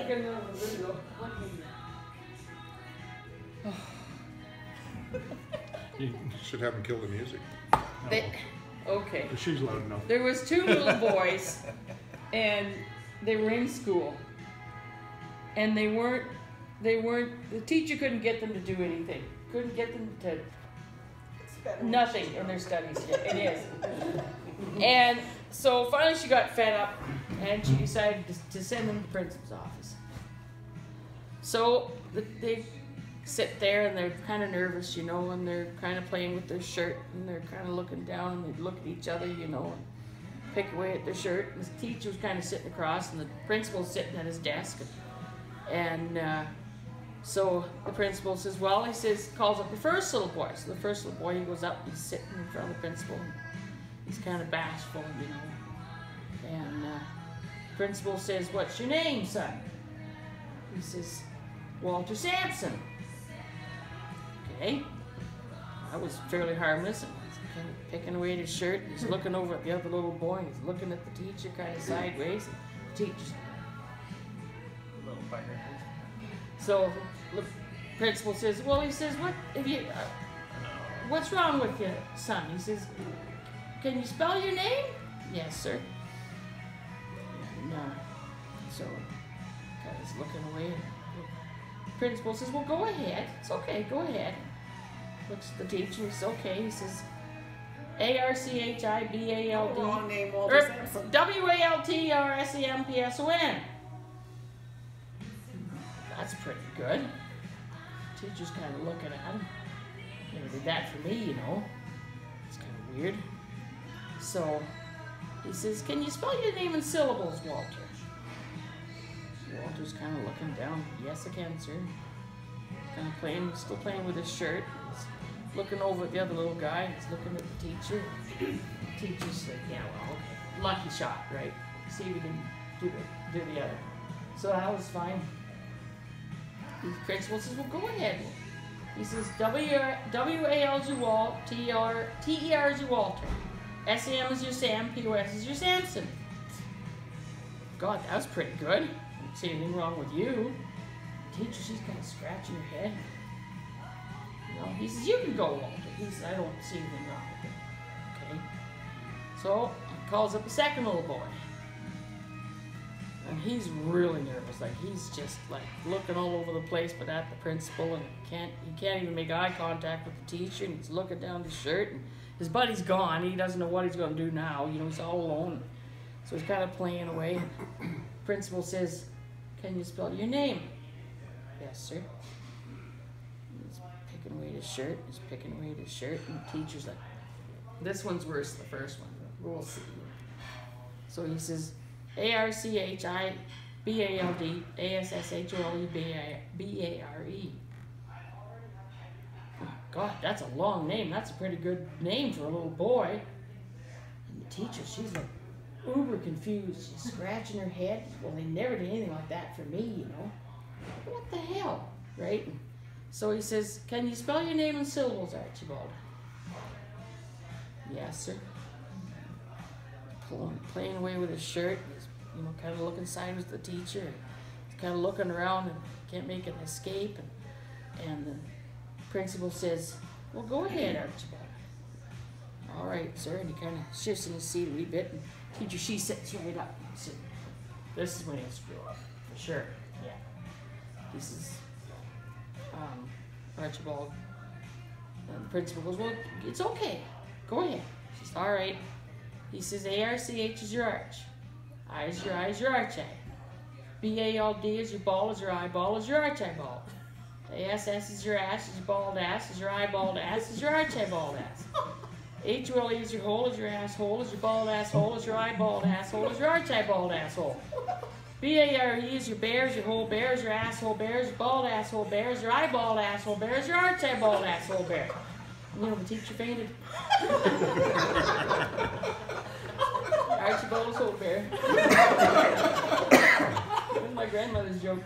get another video. You should have them kill the music. Okay. She's loud enough. There was 2 little boys, and they were in school, and they weren't. The teacher couldn't get them to do anything. Couldn't get them to nothing in their studies. It is. And so finally, she got fed up, and she decided to send them to the principal's office. So they sit there and they're kind of nervous, you know, and they're kind of playing with their shirt, and they're kind of looking down, and they look at each other, you know, and pick away at their shirt. And the teacher was kind of sitting across, and the principal's sitting at his desk. And so the principal says, well, he says, calls up the first little boy. So the first little boy, he goes up, he's sitting in front of the principal, and he's kind of bashful, you know. And principal says, what's your name, son? He says, Walter Sampson. Okay, that was fairly harmless, and he's kind of picking away at his shirt, and he's looking over at the other little boy, and he's looking at the teacher kind of sideways, and the teacher's Little fire. so the principal says, well, he says, what's wrong with you, son? He says, can you spell your name? Yes, sir. And so kind of looking away, and the principal says, well, go ahead. It's okay, go ahead. Looks at the teacher, he says, okay. He says, A-R-C-H-I-B-A-L-D. Wrong name, Walter Sampson. W-A-L-T-R-S-E-M-P-S-O-N. That's pretty good. Teacher's kind of looking at him. Never did that for me, you know. It's kind of weird. So he says, can you spell your name in syllables, Walter? Walter's kind of looking down. Yes, I can, sir. Kind of playing, still playing with his shirt. He's looking over at the other little guy. He's looking at the teacher. The teacher's like, yeah, well, okay. Lucky shot, right? See if we can do the other. So that was fine. The principal says, well, go ahead. He says, W-A-L is your Walt, T-E-R is your Walter. S-A-M is your Sam, P-O-S is your Samson. God, that was pretty good. I don't see anything wrong with you. The teacher, she's kind of scratching her head. You know, he says, you can go, Walter. He says, I don't see anything wrong with it. Okay. So he calls up the second little boy. And he's really nervous. Like, he's just like looking all over the place, but at the principal, and he can't even make eye contact with the teacher, and he's looking down his shirt, and his buddy's gone. He doesn't know what he's going to do now. You know, he's all alone. So he's kind of playing away. Principal says, can you spell your name? Yes, sir. He's picking away at his shirt. He's picking away at his shirt. And the teacher's like, this one's worse than the first one. We'll see. So he says, A-R-C-H-I-B-A-L-D A-S-S-H-O-L-E-B-A-R-E. Oh, God, that's a long name. That's a pretty good name for a little boy. And the teacher, she's like uber confused. She's scratching her head. Well, they never did anything like that for me, you know. What the hell, right? So he says, can you spell your name in syllables, Archibald? Yes, sir. Playing away with his shirt. He's, you know, kind of looking sideways at the teacher. He's kind of looking around and can't make an escape. And the principal says, well, go ahead, Archibald. All right, sir. And he kind of shifts in his seat a wee bit. And teacher, she sits right up. He said, this is when he'll screw up, for sure. Yeah. He says, Archibald. And the principal goes, well, it's okay. Go ahead. She says, all right. He says, A-R-C-H is your arch. I is your eye is your arch eye. B-A-L-D is your ball is your eyeball is your arch eyeball. A-S-S is your ass is your bald ass is your eyeballed ass is your arch eyeballed ass. H-O-L-E is your hole is your asshole is your bald asshole is your eyeballed asshole is your arch eyeballed asshole. B-A-R-E is your bear is your whole bear is your asshole bear is your bald asshole bear is your eyeballed asshole bear is your arch eyeballed asshole bear. You know, the teacher fainted. Archibald's whole bear. That was my grandmother's joke.